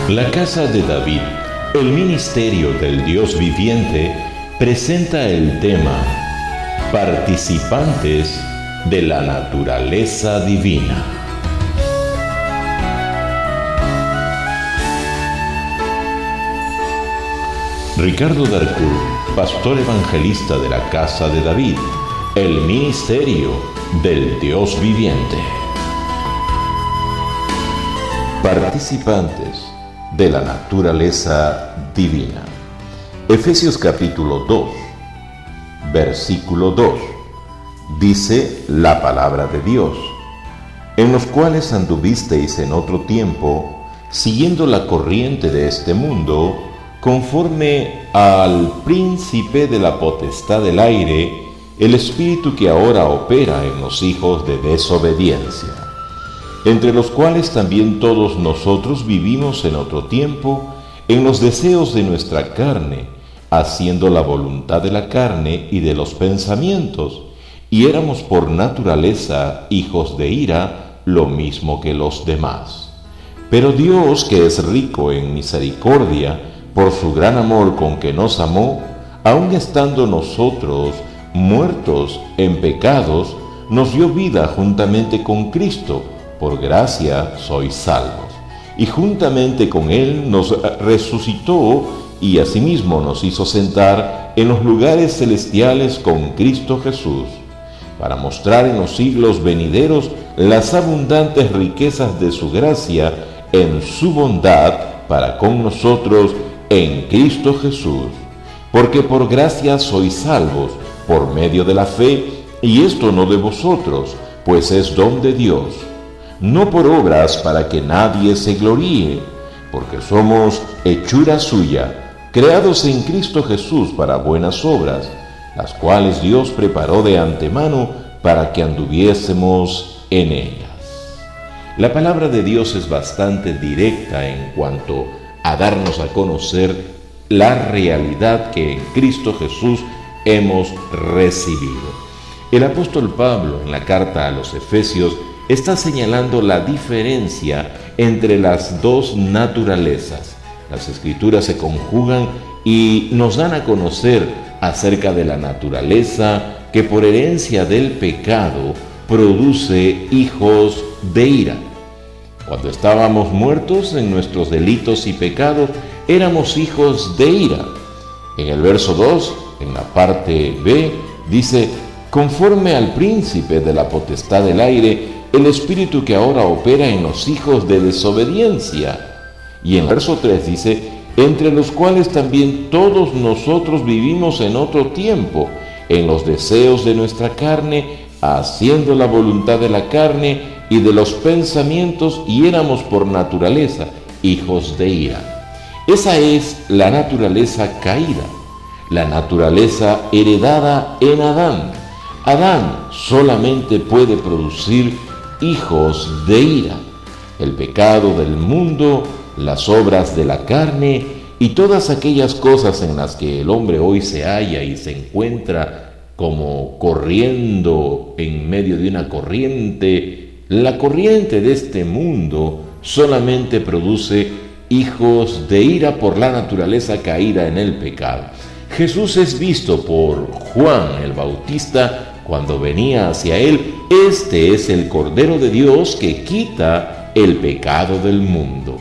La Casa de David, el ministerio del Dios viviente, presenta el tema Participantes de la naturaleza divina. Ricardo Darcourt, pastor evangelista de la Casa de David, el ministerio del Dios viviente. Participantes de la naturaleza divina. Efesios capítulo 2, versículo 2, dice la palabra de Dios: en los cuales anduvisteis en otro tiempo, siguiendo la corriente de este mundo, conforme al príncipe de la potestad del aire, el espíritu que ahora opera en los hijos de desobediencia, entre los cuales también todos nosotros vivimos en otro tiempo, en los deseos de nuestra carne, haciendo la voluntad de la carne y de los pensamientos, y éramos por naturaleza hijos de ira, lo mismo que los demás. Pero Dios, que es rico en misericordia, por su gran amor con que nos amó, aun estando nosotros muertos en pecados, nos dio vida juntamente con Cristo. Por gracia sois salvos. Y juntamente con Él nos resucitó y asimismo nos hizo sentar en los lugares celestiales con Cristo Jesús, para mostrar en los siglos venideros las abundantes riquezas de su gracia en su bondad para con nosotros en Cristo Jesús. Porque por gracia sois salvos, por medio de la fe, y esto no de vosotros, pues es don de Dios, no por obras para que nadie se gloríe, porque somos hechura suya, creados en Cristo Jesús para buenas obras, las cuales Dios preparó de antemano para que anduviésemos en ellas. La palabra de Dios es bastante directa en cuanto a darnos a conocer la realidad que en Cristo Jesús hemos recibido. El apóstol Pablo, en la carta a los Efesios, está señalando la diferencia entre las dos naturalezas. Las escrituras se conjugan y nos dan a conocer acerca de la naturaleza que por herencia del pecado produce hijos de ira. Cuando estábamos muertos en nuestros delitos y pecados, éramos hijos de ira. En el verso 2, en la parte B, dice: conforme al príncipe de la potestad del aire, el espíritu que ahora opera en los hijos de desobediencia. Y en el verso 3 dice: entre los cuales también todos nosotros vivimos en otro tiempo, en los deseos de nuestra carne, haciendo la voluntad de la carne y de los pensamientos, y éramos por naturaleza hijos de ira. Esa es la naturaleza caída, la naturaleza heredada en Adán. Adán solamente puede producir hijos de ira. El pecado del mundo, las obras de la carne y todas aquellas cosas en las que el hombre hoy se halla y se encuentra como corriendo en medio de una corriente. La corriente de este mundo solamente produce hijos de ira por la naturaleza caída en el pecado. Jesús es visto por Juan el Bautista cuando venía hacia él: este es el Cordero de Dios que quita el pecado del mundo.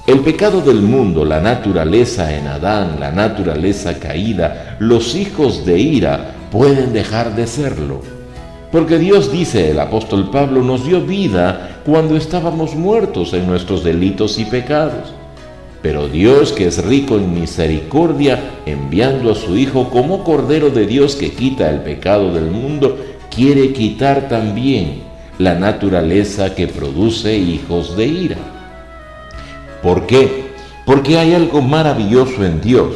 El pecado del mundo, la naturaleza en Adán, la naturaleza caída, los hijos de ira pueden dejar de serlo. Porque Dios, dice el apóstol Pablo, nos dio vida cuando estábamos muertos en nuestros delitos y pecados. Pero Dios, que es rico en misericordia, enviando a su Hijo como Cordero de Dios que quita el pecado del mundo, quiere quitar también la naturaleza que produce hijos de ira. ¿Por qué? Porque hay algo maravilloso en Dios.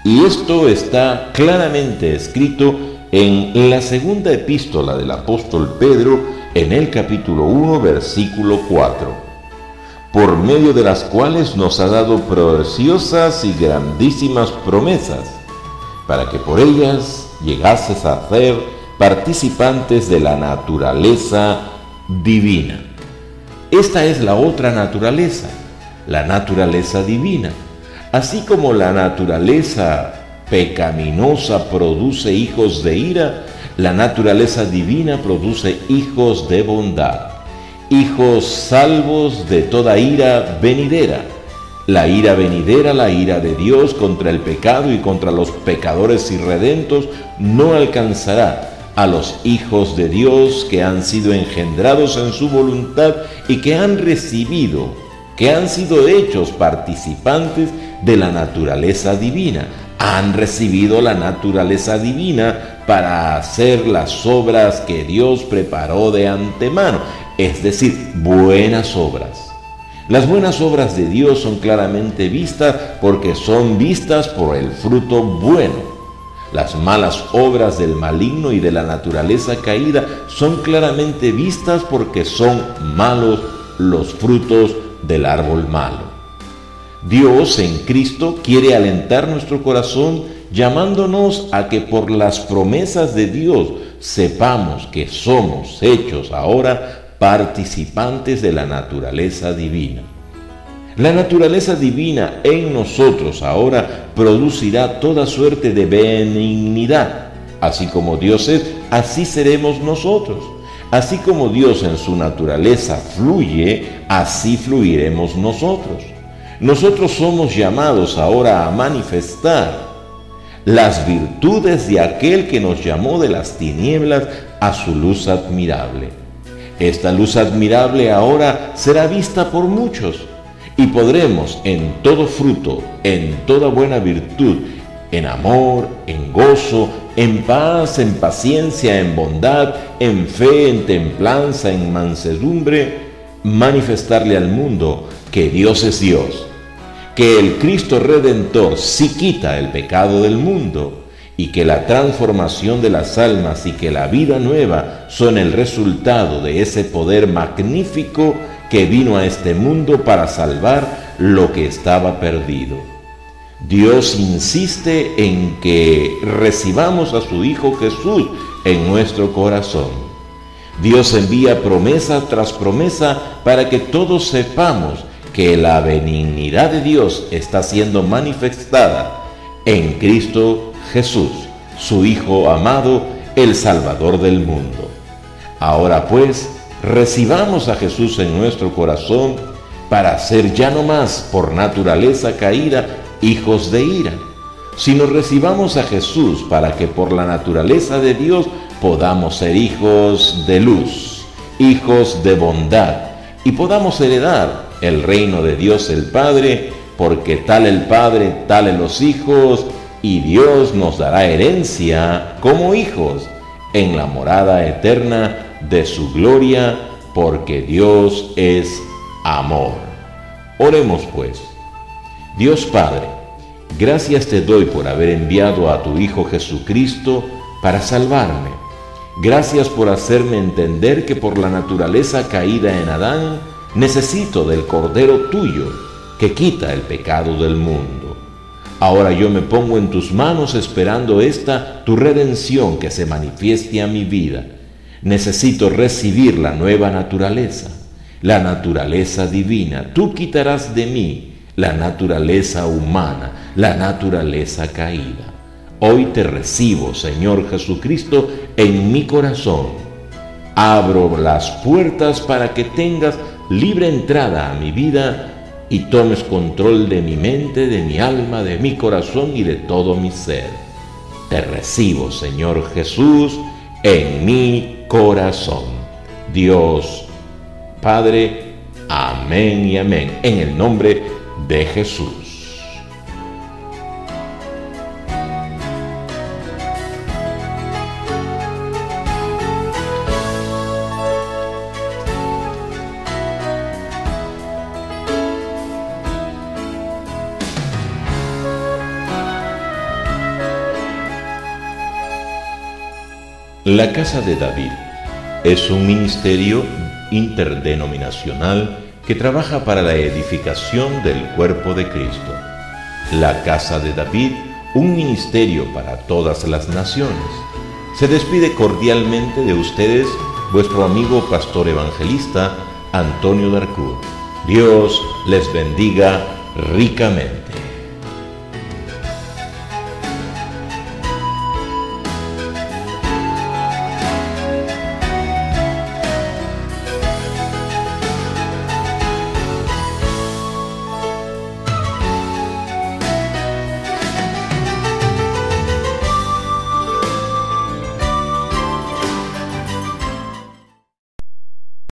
Y esto está claramente escrito en la segunda epístola del apóstol Pedro, en el capítulo 1, versículo 4. Por medio de las cuales nos ha dado preciosas y grandísimas promesas, para que por ellas llegases a ser participantes de la naturaleza divina. Esta es la otra naturaleza, la naturaleza divina. Así como la naturaleza pecaminosa produce hijos de ira, la naturaleza divina produce hijos de bondad, hijos salvos de toda ira venidera. La ira venidera, la ira de Dios contra el pecado y contra los pecadores irredentos, no alcanzará a los hijos de Dios que han sido engendrados en su voluntad y que han recibido, que han sido hechos participantes de la naturaleza divina. Han recibido la naturaleza divina para hacer las obras que Dios preparó de antemano, es decir, buenas obras. Las buenas obras de Dios son claramente vistas porque son vistas por el fruto bueno. Las malas obras del maligno y de la naturaleza caída son claramente vistas porque son malos los frutos del árbol malo. Dios en Cristo quiere alentar nuestro corazón llamándonos a que por las promesas de Dios sepamos que somos hechos ahora participantes de la naturaleza divina. La naturaleza divina en nosotros ahora producirá toda suerte de benignidad. Así como Dios es, así seremos nosotros. Así como Dios en su naturaleza fluye, así fluiremos nosotros. Nosotros somos llamados ahora a manifestar las virtudes de aquel que nos llamó de las tinieblas a su luz admirable. Esta luz admirable ahora será vista por muchos y podremos en todo fruto, en toda buena virtud, en amor, en gozo, en paz, en paciencia, en bondad, en fe, en templanza, en mansedumbre, manifestarle al mundo que Dios es Dios, que el Cristo Redentor sí quita el pecado del mundo y que la transformación de las almas y que la vida nueva son el resultado de ese poder magnífico que vino a este mundo para salvar lo que estaba perdido. Dios insiste en que recibamos a su Hijo Jesús en nuestro corazón. Dios envía promesa tras promesa para que todos sepamos que la benignidad de Dios está siendo manifestada en Cristo Jesús, su Hijo amado, el Salvador del mundo. Ahora pues, recibamos a Jesús en nuestro corazón para ser ya no más por naturaleza caída hijos de ira, sino recibamos a Jesús para que por la naturaleza de Dios podamos ser hijos de luz, hijos de bondad, y podamos heredar el reino de Dios el Padre, porque tal el Padre, tales los hijos, y Dios nos dará herencia como hijos en la morada eterna de su gloria, porque Dios es amor. Oremos pues. Dios Padre, gracias te doy por haber enviado a tu Hijo Jesucristo para salvarme. Gracias por hacerme entender que por la naturaleza caída en Adán, necesito del Cordero tuyo que quita el pecado del mundo. Ahora yo me pongo en tus manos esperando tu redención que se manifieste a mi vida. Necesito recibir la nueva naturaleza, la naturaleza divina. Tú quitarás de mí la naturaleza humana, la naturaleza caída. Hoy te recibo, Señor Jesucristo, en mi corazón. Abro las puertas para que tengas libre entrada a mi vida y tomes control de mi mente, de mi alma, de mi corazón y de todo mi ser. Te recibo, Señor Jesús, en mi corazón. Dios Padre, amén y amén, en el nombre de Jesús. La Casa de David es un ministerio interdenominacional que trabaja para la edificación del cuerpo de Cristo. La Casa de David, un ministerio para todas las naciones. Se despide cordialmente de ustedes vuestro amigo pastor evangelista Antonio Darcourt. Dios les bendiga ricamente.